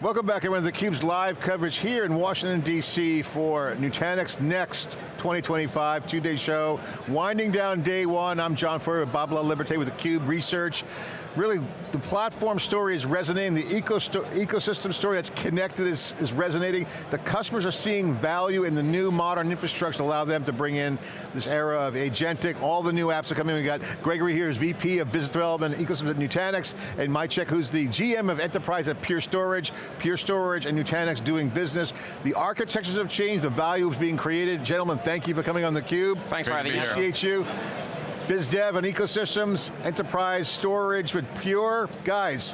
Welcome back everyone to theCUBE's live coverage here in Washington, D.C. for Nutanix NEXT 2025, two-day show. Winding down day one, I'm John Furrier with Bob Laliberte with theCUBE Research. Really, the platform story is resonating, the ecosystem story that's connected is resonating. The customers are seeing value in the new modern infrastructure to allow them to bring in this era of agentic, all the new apps are coming. We got Gregory here, who's VP of Business Development and Ecosystem at Nutanix, and Maciej, who's the GM of Enterprise at Pure Storage. Pure Storage and Nutanix doing business. The architectures have changed, the value is being created. Gentlemen, thank you for coming on theCUBE. Thanks for having me. Appreciate you. Biz Dev and ecosystems, enterprise storage with Pure. Guys,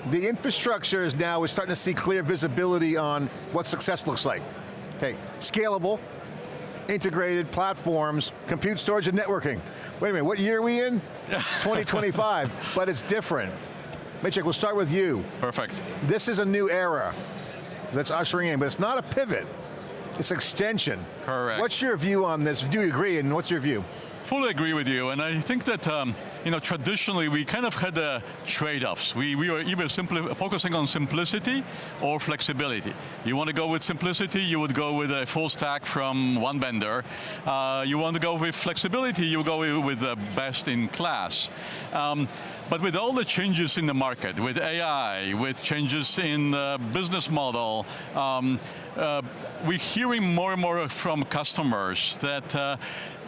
the infrastructure is now, we're starting to see clear visibility on what success looks like. Okay, scalable, integrated platforms, compute, storage, and networking. Wait a minute, what year are we in? 2025, but it's different. Maciej, we'll start with you. Perfect. This is a new era that's ushering in, but it's not a pivot, it's extension. Correct. What's your view on this? Do you agree, and what's your view? Fully agree with you, and I think that traditionally we kind of had trade-offs. We were either simply focusing on simplicity or flexibility. You want to go with simplicity, you would go with a full stack from one vendor. You want to go with flexibility, you go with the best in class. But with all the changes in the market, with AI, with changes in business model, we're hearing more and more from customers that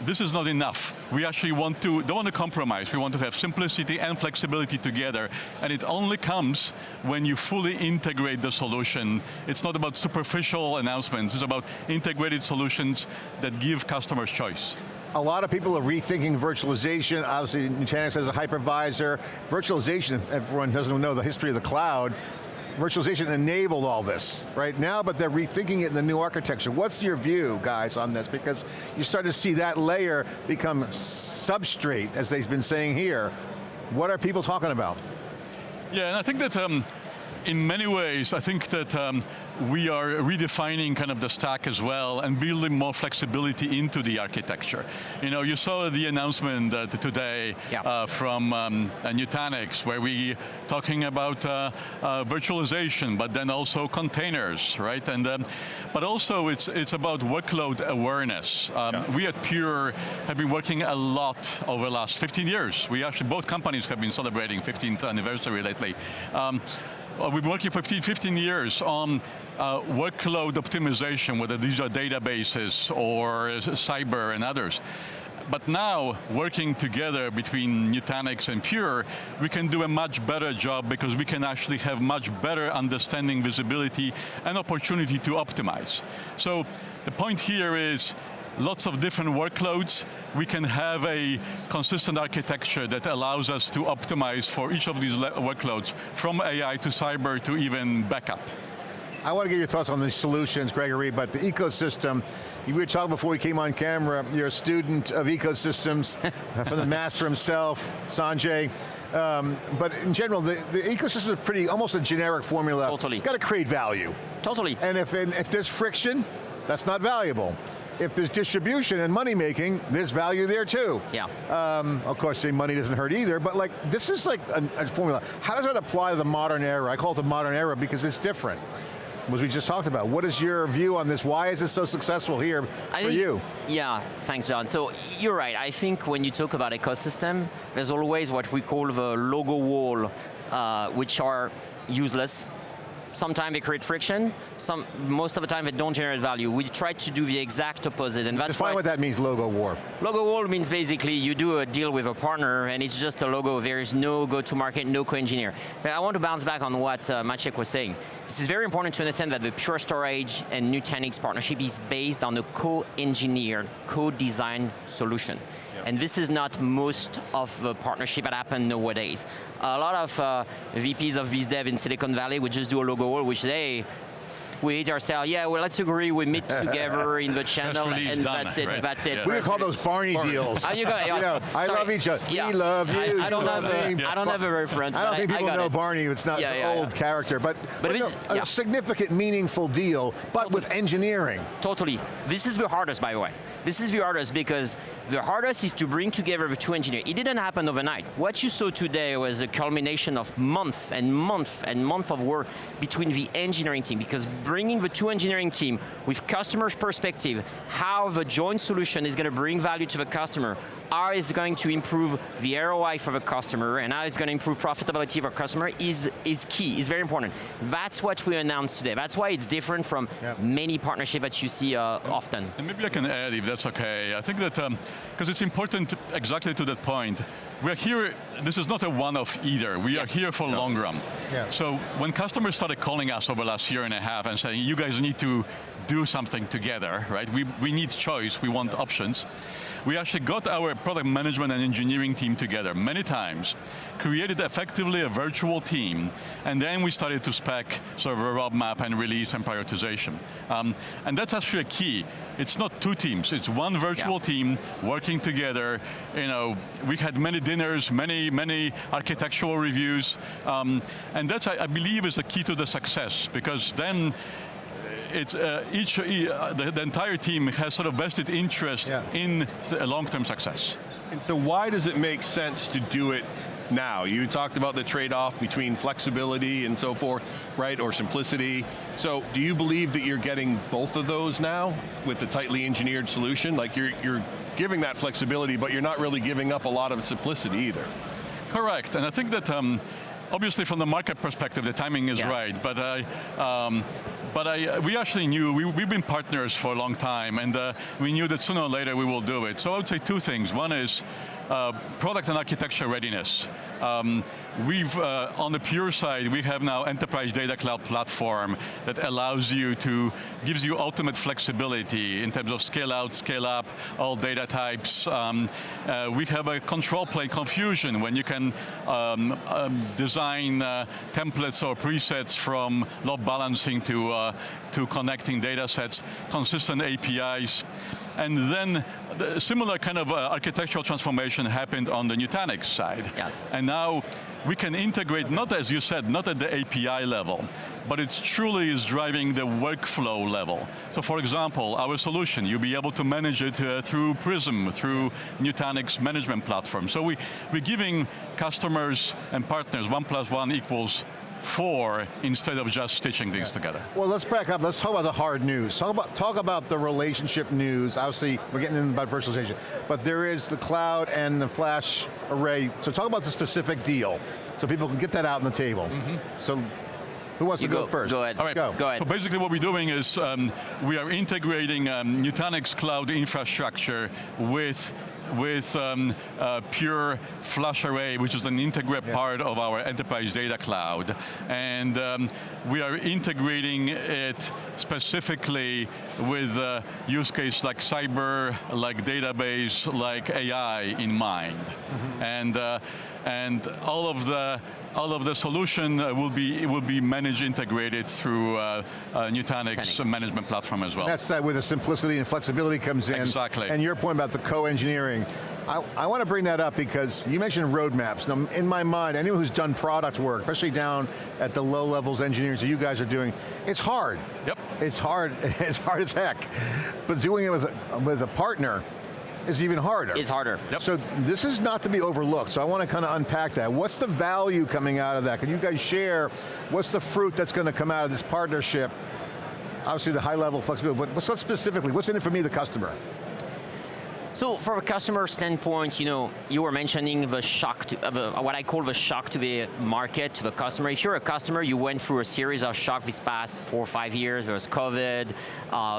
this is not enough. We actually don't want to compromise. We want to have simplicity and flexibility together, and it only comes when you fully integrate the solution. It's not about superficial announcements, it's about integrated solutions that give customers choice. A lot of people are rethinking virtualization. Obviously, Nutanix has a hypervisor. Virtualization, if everyone doesn't know the history of the cloud, virtualization enabled all this right now, but they're rethinking it in the new architecture. What's your view, guys, on this? Because you start to see that layer become substrate, as they've been saying here. What are people talking about? Yeah, and I think that in many ways, I think that we are redefining kind of the stack as well and building more flexibility into the architecture. You saw the announcement today from Nutanix, where we talking about virtualization, but then also containers, right? And but also it's about workload awareness. We at Pure have been working a lot over the last 15 years. We actually, both companies have been celebrating 15th anniversary lately. We've been working for 15 years on workload optimization, whether these are databases or cyber and others. But now, working together between Nutanix and Pure, we can do a much better job because we can actually have much better understanding, visibility, and opportunity to optimize. So the point here is, lots of different workloads, we can have a consistent architecture that allows us to optimize for each of these workloads, from AI to cyber to even backup. I want to get your thoughts on the solutions, Gregory, but the ecosystem, we were talking before we came on camera, you're a student of ecosystems, from the master himself, Sanjay. But in general, the ecosystem is pretty, almost a generic formula. Totally. Got to create value. Totally. And if there's friction, that's not valuable. If there's distribution and money making, there's value there too. Yeah. Of course, say money doesn't hurt either, but this is like a formula. How does that apply to the modern era? I call it the modern era because it's different, as we just talked about. What is your view on this? Why is it so successful here for you? Yeah, thanks, John. So you're right. I think when you talk about ecosystem, there's always what we call the logo wall, which are useless. Sometimes they create friction, most of the time they don't generate value. We try to do the exact opposite, and that's Define what that means, logo war. Logo wall means basically you do a deal with a partner and it's just a logo, there is no go-to-market, no co-engineer. But I want to bounce back on what Maciej was saying. This is very important to understand that the Pure Storage and Nutanix partnership is based on a co-engineered, co-designed solution. And this is not most of the partnership that happen nowadays. A lot of VPs of biz dev in Silicon Valley would just do a logo wall, which they we hit ourselves, yeah, well, let's agree, we meet together in the channel, and done, that's it, right? that's it. We call those Barney deals. You go, You know, I love each other. Yeah. We love you. I don't you have love me. I don't have a reference. I don't think people got know it. Barney. It's not an old character, but it's, a significant, meaningful deal, but with engineering. Totally. This is the hardest, by the way. This is the hardest because the hardest is to bring together the two engineers. It didn't happen overnight. What you saw today was a culmination of month and month and month of work between the engineering team, because bringing the two engineering team with customers' perspective, how the joint solution is going to bring value to the customer, how it's going to improve the ROI for the customer, and how it's going to improve profitability for the customer is key, is very important. That's what we announced today. That's why it's different from many partnerships that you see often. And maybe I can add, if that's okay. I think that, because it's important exactly to that point, we're here, this is not a one-off either. We are here for long run. Yeah. So when customers started calling us over the last year and a half and saying, you guys need to do something together, right? We need choice, we want options. We actually got our product management and engineering team together many times, created effectively a virtual team, and then we started to spec sort of a roadmap and release and prioritization. And that's actually a key. It's not two teams, it's one virtual team working together. You know, we had many dinners, many architectural reviews, and that's, I believe, is the key to the success, because then it's the entire team has sort of vested interest in a long-term success. And so why does it make sense to do it now? You talked about the trade-off between flexibility and so forth, right, or simplicity. So do you believe that you're getting both of those now with the tightly engineered solution? Like you're giving that flexibility, but you're not really giving up a lot of simplicity either. Correct, and I think that obviously from the market perspective, the timing is right, but we actually knew, we've been partners for a long time, and we knew that sooner or later we will do it. So I would say two things. One is product and architecture readiness. We've, on the Pure side, we have now Enterprise Data Cloud platform that allows you to, gives you ultimate flexibility in terms of scale out, scale up, all data types. We have a control plane confusion when you can design templates or presets from load balancing to connecting data sets, consistent APIs. And then the similar kind of architectural transformation happened on the Nutanix side. Yes. And now we can integrate, not as you said, not at the API level, but it truly is driving the workflow level. So for example, our solution, you'll be able to manage it through Prism, through Nutanix management platform. So we're giving customers and partners 1 + 1 = 4 instead of just stitching things together. Well, let's back up. Let's talk about the hard news. Talk about the relationship news. Obviously, we're getting in about virtualization, but there is the cloud and the flash array. So talk about the specific deal, so people can get that out on the table. So who wants to go first? Go ahead. All right. Go ahead. So basically what we're doing is we are integrating Nutanix cloud infrastructure with Pure Flash Array, which is an integrated part of our Enterprise Data Cloud. And we are integrating it specifically with use case like cyber, like database, like AI in mind. And all of the solution will be managed, integrated through Nutanix management platform as well. That's that where the simplicity and flexibility comes in. Exactly. And your point about the co-engineering. I want to bring that up because you mentioned roadmaps. Now, in my mind, anyone who's done product work, especially down at the low levels engineers that you guys are doing, it's hard. Yep. It's hard as heck. But doing it with a partner is even harder. It's harder. Yep. So this is not to be overlooked, so I want to kind of unpack that. What's the value coming out of that? Can you guys share what's the fruit that's going to come out of this partnership? Obviously the high level flexibility, but what specifically, what's in it for me, the customer? So from a customer standpoint, you were mentioning the shock, what I call the shock to the market, to the customer. If you're a customer, you went through a series of shock these past 4 or 5 years. There was COVID,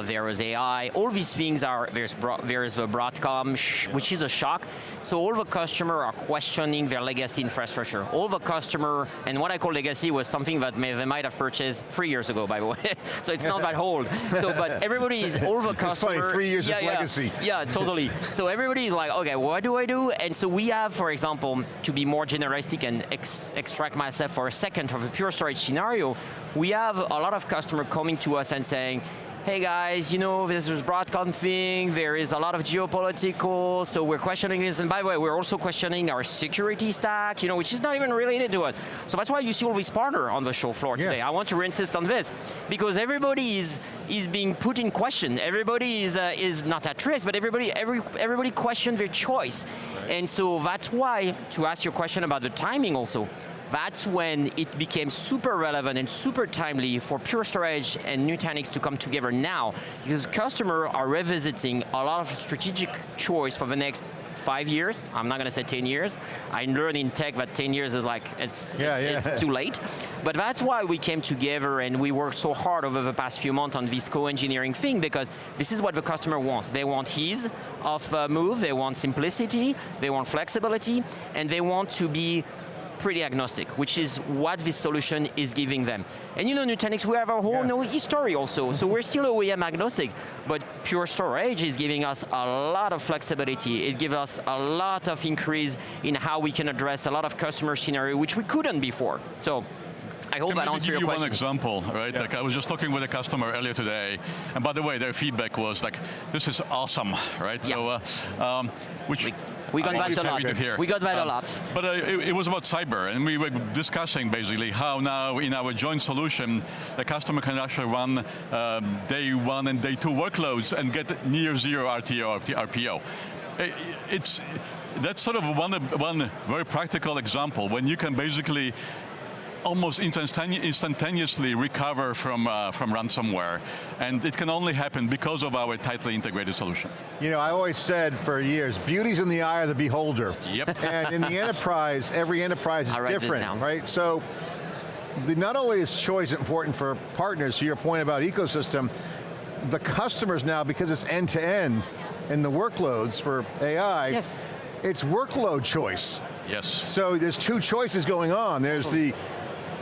there was AI. All these things there's the Broadcom, which is a shock. So all the customers are questioning their legacy infrastructure. All the customer, and what I call legacy was something that they might have purchased 3 years ago, by the way. So it's not that old. So, but everybody is, all the customers. It's funny, 3 years is legacy. Yeah, totally. So everybody is like, okay, what do I do? And so we have, for example, to be more generalistic and extract myself for a second of a pure storage scenario, we have a lot of customers coming to us and saying, hey guys, you know, this is Broadcom thing, there is a lot of geopolitical, so we're questioning this, and by the way, we're also questioning our security stack, you know, which is not even related to it. So that's why you see all these partners on the show floor today. I want to insist on this, because everybody is being put in question. Everybody is not at risk, but everybody questions their choice. Right. And so that's why, to ask your question about the timing also, that's when it became super relevant and super timely for Pure Storage and Nutanix to come together now, because customers are revisiting a lot of strategic choice for the next 5 years. I'm not going to say 10 years. I learned in tech that 10 years is like, it's too late. But that's why we came together and we worked so hard over the past few months on this co-engineering thing, because this is what the customer wants. They want ease of move, they want simplicity, they want flexibility, and they want to be pretty agnostic, which is what this solution is giving them. And you know, Nutanix, we have our whole history also, so we're still OEM agnostic, but Pure Storage is giving us a lot of flexibility. It gives us a lot of increase in how we can address a lot of customer scenario, which we couldn't before. So I hope that answers your question. One example, right? Like I was just talking with a customer earlier today, and by the way, their feedback was like, this is awesome, right? So, which we got that a lot. We got that a lot. But it was about cyber, and we were discussing basically how now in our joint solution, the customer can actually run day 1 and day 2 workloads and get near zero RPO. That's sort of one very practical example when you can basically almost instantaneously recover from ransomware, and it can only happen because of our tightly integrated solution. You know, I always said for years, beauty's in the eye of the beholder. Yep. And in the enterprise, every enterprise is different, right? So, not only is choice important for partners, to your point about ecosystem, the customers now, because it's end-to-end in the workloads for AI, it's workload choice. Yes. So there's two choices going on. There's the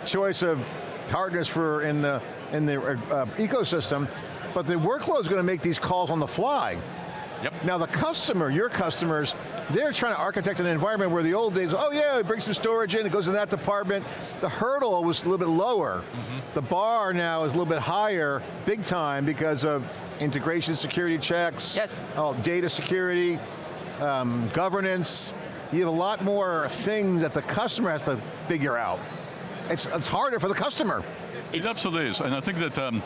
choice of partners for in the ecosystem, but the workload's going to make these calls on the fly. Yep. Now the customer, your customers, they're trying to architect an environment where the old days, oh yeah, it brings some storage in, it goes in that department. The hurdle was a little bit lower. The bar now is a little bit higher, big time, because of integration security checks, data security, governance. You have a lot more things that the customer has to figure out. It's harder for the customer. It absolutely is, and I think that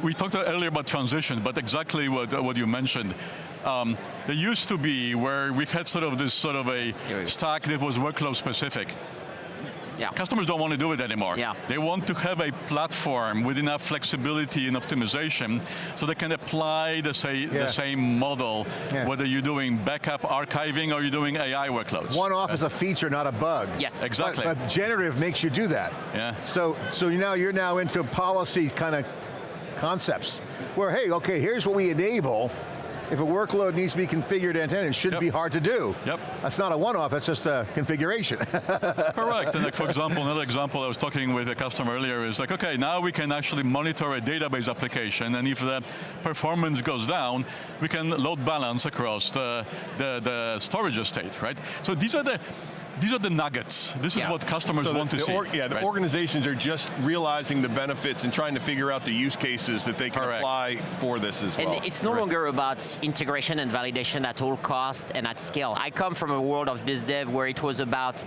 we talked earlier about transition, but exactly what you mentioned. There used to be where we had sort of a stack that was workload specific. Customers don't want to do it anymore. They want to have a platform with enough flexibility and optimization so they can apply the same model, whether you're doing backup archiving or you're doing AI workloads. One-off is a feature, not a bug. Yes. Exactly. But generative makes you do that. So you're now into policy kind of concepts where, hey, okay, here's what we enable. If a workload needs to be configured end-to-end, it shouldn't be hard to do. That's not a one-off, that's just a configuration. Correct, and like for example, another example I was talking with a customer earlier is like, okay, now we can actually monitor a database application, and if the performance goes down, we can load balance across the storage estate, right? So these are the nuggets. This is what customers want to see. The organizations are just realizing the benefits and trying to figure out the use cases that they can apply for this as well. And it's no longer about integration and validation at all cost and at scale. I come from a world of biz dev where it was about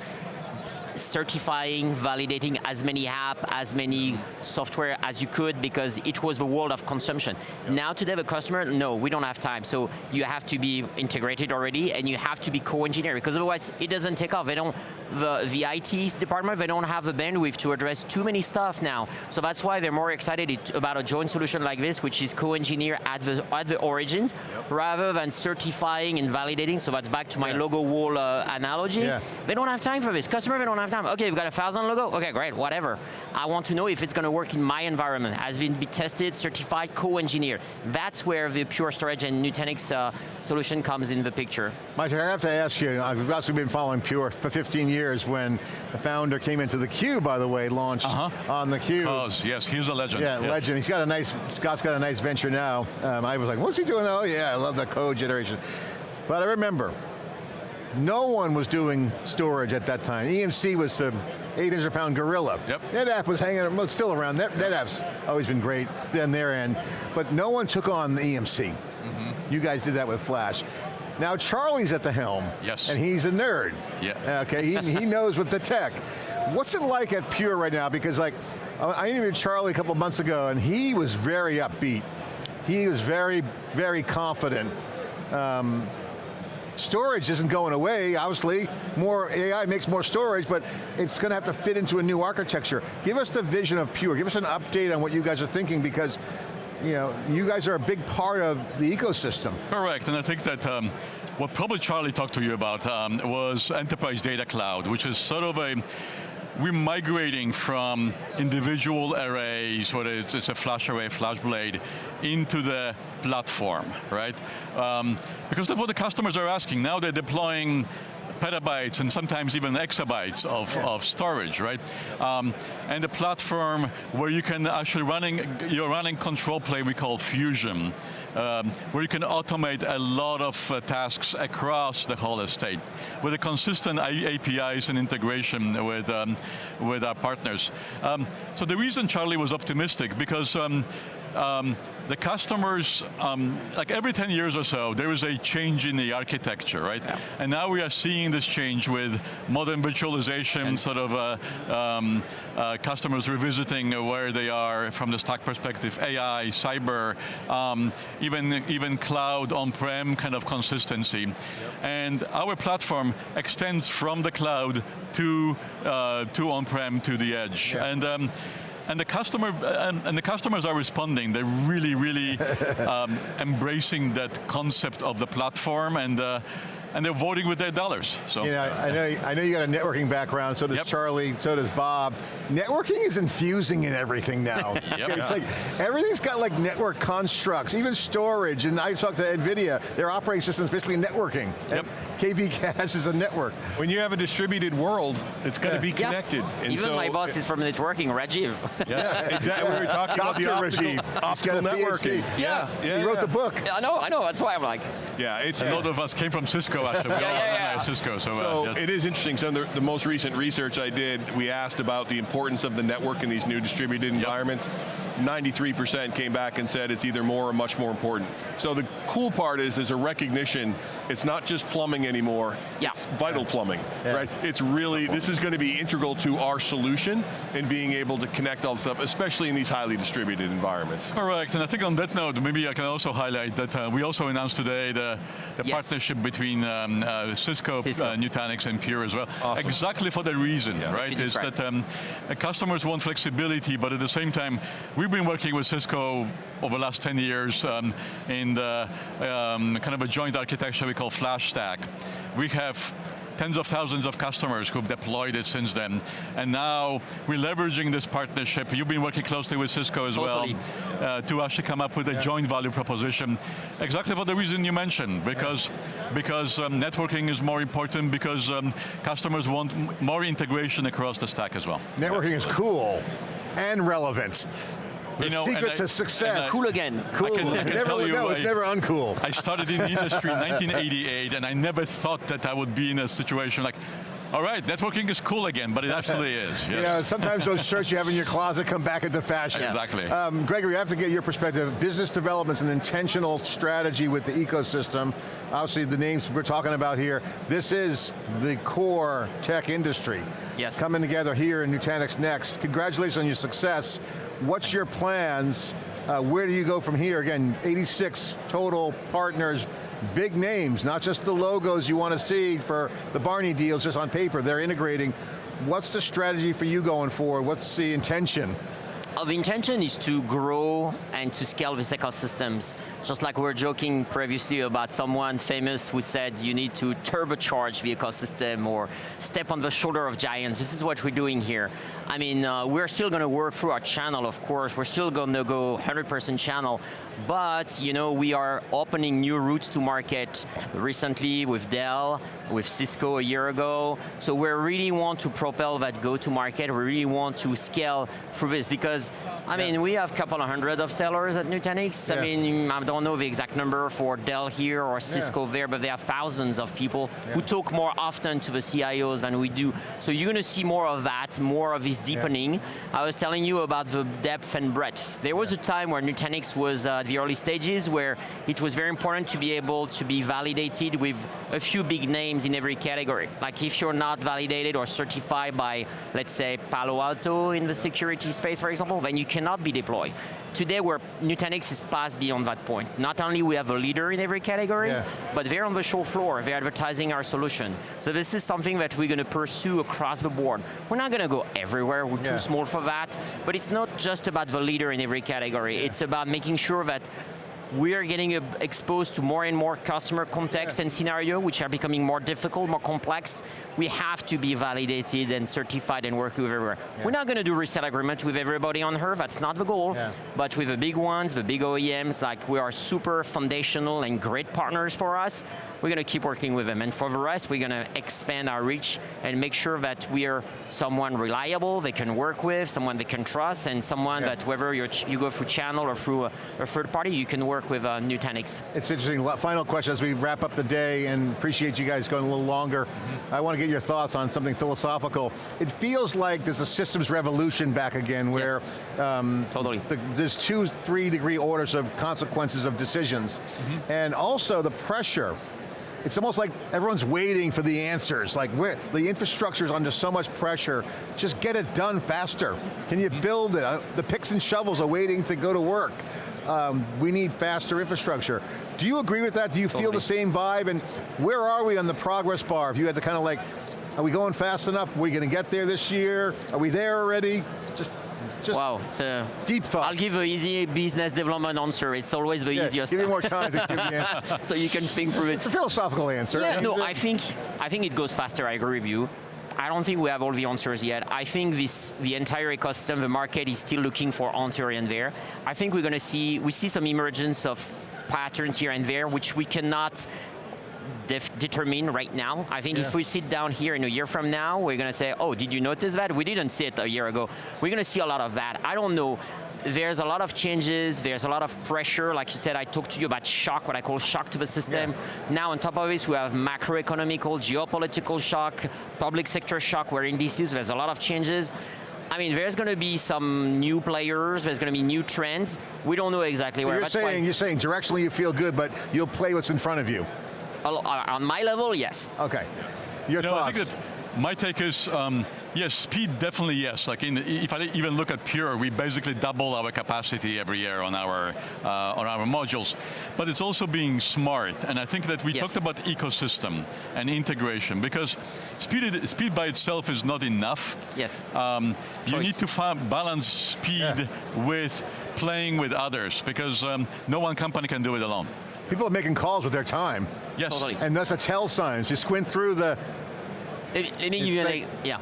certifying, validating as many apps, as many software as you could, because it was the world of consumption. Now today the customer, no, we don't have time. So you have to be integrated already, and you have to be co-engineered, because otherwise it doesn't take off. They don't, the IT department, they don't have the bandwidth to address too many stuff now. So that's why they're more excited about a joint solution like this, which is co-engineer at the origins, rather than certifying and validating. So that's back to my logo wall analogy. They don't have time for this. Customer, they don't have time. Okay, you've got 1,000 logo. Okay, great, whatever. I want to know if it's going to work in my environment. Has been tested, certified, co-engineered. That's where the Pure Storage and Nutanix solution comes in the picture. Maciej, I have to ask you, I've also been following Pure for 15 years when the founder came into theCUBE, by the way, launched on theCUBE. Yes, he's a legend. Yeah, legend. He's got a nice, Scott's got a nice venture now. I was like, what's he doing? Oh yeah, I love the code generation. But I remember, no one was doing storage at that time. EMC was the 800-pound gorilla. Yep. NetApp was hanging, well, still around. NetApp's always been great on their end, but no one took on the EMC. You guys did that with Flash. Now Charlie's at the helm. Yes. And he's a nerd. Yeah. Okay, he knows with the tech. What's it like at Pure right now? Because like, I interviewed Charlie a couple months ago and he was very upbeat. He was very, very confident. Storage isn't going away, obviously. More AI makes more storage, but it's going to have to fit into a new architecture. Give us the vision of Pure. Give us an update on what you guys are thinking, because you guys are a big part of the ecosystem. Correct, and I think that what probably Charlie talked to you about was Enterprise Data Cloud, which is sort of we're migrating from individual arrays, whether it's a flash array, FlashBlade, into the platform, right? Because that's what the customers are asking. Now they're deploying petabytes and sometimes even exabytes of storage, right? And the platform where you can actually you're running control plane we call Fusion, where you can automate a lot of tasks across the whole estate with a consistent APIs and integration with our partners. So the reason Charlie was optimistic, because the customers, like every 10 years or so, there is a change in the architecture, right? Yeah. And now we are seeing this change with modern virtualization, sort of customers revisiting where they are from the stack perspective, AI, cyber, even cloud on-prem kind of consistency. Yep. And our platform extends from the cloud to on-prem to the edge. Yeah. And the customers are responding. They're really, really embracing that concept of the platform, and they're voting with their dollars. So I know you got a networking background. So does Charlie. So does Bob. Networking is infusing in everything now. It's like everything's got like network constructs, even storage. And I talked to NVIDIA. Their operating system is basically networking. Yep. KV cache is a network. When you have a distributed world, it's going to be connected. And even my boss is from networking, Rajiv. Yeah, exactly. We were talking about the optical networking. Yeah. He wrote the book. I know. That's why I'm like. Yeah, it's a lot of us came from Cisco. Actually, Cisco. So it is interesting. So the most recent research I did, we asked about the importance of the network in these new distributed environments. 93% came back and said it's either more or much more important. So the cool part is there's a recognition, it's not just plumbing anymore, it's vital plumbing, right? It's really, this is going to be integral to our solution in being able to connect all this up, especially in these highly distributed environments. Correct, and I think on that note, maybe I can also highlight that we also announced today the partnership between Cisco, Nutanix and Pure as well. Awesome. Exactly for the reason, right? Is that customers want flexibility, but at the same time, we've been working with Cisco over the last 10 years in the kind of a joint architecture we call Flash Stack. We have tens of thousands of customers who've deployed it since then. And now we're leveraging this partnership. You've been working closely with Cisco as well to actually come up with a joint value proposition. Exactly for the reason you mentioned, because networking is more important, because customers want more integration across the stack as well. Networking is cool and relevant. The secret to success. Cool again. Cool. I can tell you, it's never uncool. I started in the industry in 1988, and I never thought that I would be in a situation like, all right, networking is cool again, but it absolutely is. Yes. Sometimes those shirts you have in your closet come back into fashion. Exactly. Gregory, I have to get your perspective. Business development's an intentional strategy with the ecosystem. Obviously, the names we're talking about here, this is the core tech industry. Yes. Coming together here in Nutanix Next. Congratulations on your success. What's your plans? Where do you go from here? Again, 86 total partners, big names, not just the logos you want to see for the Barney deals just on paper, they're integrating. What's the strategy for you going forward? What's the intention? The intention is to grow and to scale these ecosystems. Just like we were joking previously about someone famous who said you need to turbocharge the ecosystem or step on the shoulder of giants. This is what we're doing here. I mean, we're still going to work through our channel, of course. We're still going to go 100% channel, but we are opening new routes to market recently with Dell, with Cisco a year ago. So we really want to propel that go-to-market. We really want to scale through this because, I mean, we have a couple of hundred of sellers at Nutanix. I mean, I don't don't know the exact number for Dell here or Cisco there, but there are thousands of people who talk more often to the CIOs than we do. So you're going to see more of that, more of this deepening. I was telling you about the depth and breadth. There was a time where Nutanix was at the early stages where it was very important to be able to be validated with a few big names in every category. Like if you're not validated or certified by, let's say, Palo Alto in the security space, for example, then you cannot be deployed. Today, Nutanix is past beyond that point. Not only we have a leader in every category, but they're on the show floor, they're advertising our solution. So this is something that we're going to pursue across the board. We're not going to go everywhere, we're too small for that, but it's not just about the leader in every category, it's about making sure that we are getting exposed to more and more customer context and scenario, which are becoming more difficult, more complex. We have to be validated and certified and work with everywhere. We're not going to do resale agreement with everybody on her, that's not the goal. But with the big ones, the big OEMs, like we are super foundational and great partners for us, we're going to keep working with them. And for the rest, we're going to expand our reach and make sure that we are someone reliable they can work with, someone they can trust, and someone that whether you go through channel or through a third party, you can work with Nutanix. It's interesting, final question as we wrap up the day, and appreciate you guys going a little longer. I want to get your thoughts on something philosophical. It feels like there's a systems revolution back again where totally. There's 2-3 degree orders of consequences of decisions. And also the pressure. It's almost like everyone's waiting for the answers. Like the infrastructure's under so much pressure. Just get it done faster. Can you build it? The picks and shovels are waiting to go to work. We need faster infrastructure. Do you agree with that? Do you feel the same vibe? And where are we on the progress bar? If you had to kind of like, are we going fast enough? Are we going to get there this year? Are we there already? Just wow, so deep thoughts. I'll give an easy business development answer. It's always the easiest. Give me more time to give the answer. So you can think through it. It's a philosophical answer. Yeah, no, I think it goes faster, I agree with you. I don't think we have all the answers yet. I think the entire ecosystem, the market is still looking for answers in there. I think we're going to see some emergence of patterns here and there, which we cannot determine right now. I think if we sit down here in a year from now, we're going to say, oh, did you notice that? We didn't see it a year ago. We're going to see a lot of that. I don't know. There's a lot of changes, there's a lot of pressure. Like you said, I talked to you about shock, what I call shock to the system. Now on top of this, we have macroeconomical, geopolitical shock, public sector shock, where in DCs there's a lot of changes. I mean, there's going to be some new players, there's going to be new trends. We don't know exactly where. You're saying directionally you feel good, but you'll play what's in front of you. On my level, yes. Okay. Your thoughts? I think that my take is, yes, speed definitely yes. Like if I even look at Pure, we basically double our capacity every year on our modules. But it's also being smart, and I think that we talked about ecosystem and integration, because speed by itself is not enough. Yes. You need to balance speed with playing with others, because no one company can do it alone. People are making calls with their time. Yes. Totally. And that's a tell sign. You squint through the... Let me give you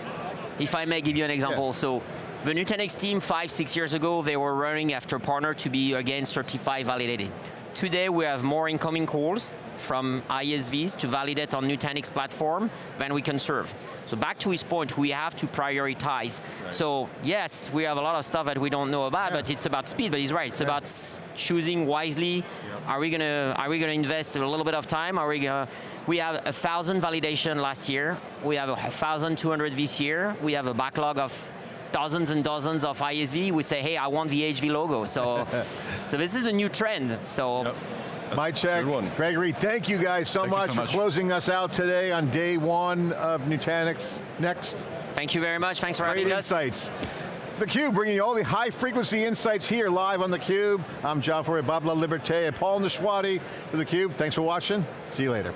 if I may give you an example. So the Nutanix team 5-6 years ago, they were running after a partner to be again certified, validated. Today we have more incoming calls from ISVs to validate on Nutanix platform than we can serve. So back to his point, we have to prioritize. So yes, we have a lot of stuff that we don't know about, but it's about speed, but he's right. It's about choosing wisely. Are we gonna invest a little bit of time? We have 1,000 validation last year. We have 1,200 this year. We have a backlog of dozens and dozens of ISV. We say, hey, I want the HV logo. So, so this is a new trend. So. Maciej, Gregory, thank you guys so much for closing us out today on day one of Nutanix Next. Thank you very much. Thanks for having us. Insights. theCUBE, bringing you all the high-frequency insights here live on theCUBE. I'm John Furrier, Bob Laliberte, and Paul Nishwati for theCUBE. Thanks for watching. See you later.